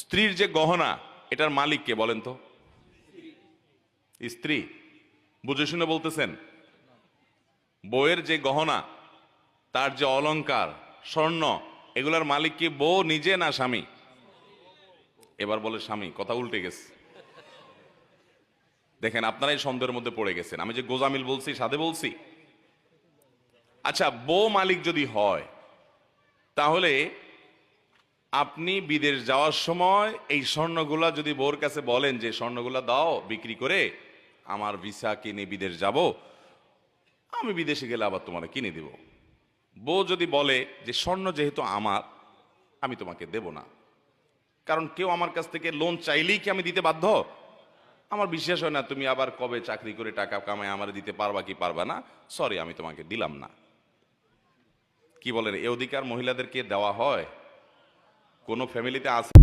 স্ত্রীর যে গহনা এটার মালিক কে বলেন তো? স্ত্রী। বুঝে শুনে বলতেছেন? বউয়ের যে গহনা, তার যে অলংকার, স্বর্ণ, এগুলার মালিক কি বউ নিজে না স্বামী? এবার বলে স্বামী। কথা উল্টে গেছে। দেখেন, আপনারাই সন্দেহের মধ্যে পড়ে গেছেন। আমি যে গোজামিল বলছি সাধে বলছি? আচ্ছা, বউ মালিক যদি হয়, তাহলে আপনি বিদেশ যাওয়ার সময় এই স্বর্ণগুলা যদি বউর কাছে বলেন যে স্বর্ণগুলা দাও বিক্রি করে আমার ভিসা কিনে বিদেশ যাব, আমি বিদেশে গেলে আবার তোমার কিনে দিব। বউ যদি বলে যে স্বর্ণ যেহেতু আমার, আমি তোমাকে দেব না, কারণ কেউ আমার কাছ থেকে লোন চাইলেই কি আমি দিতে বাধ্য? আমার বিশ্বাস হয় না তুমি আবার কবে চাকরি করে টাকা কামায় আমার দিতে পারবা কি পারবা না, সরি আমি তোমাকে দিলাম না। কি বলেন, এ অধিকার মহিলাদেরকে দেওয়া হয়? কোন ফ্যামিলিতে আছে?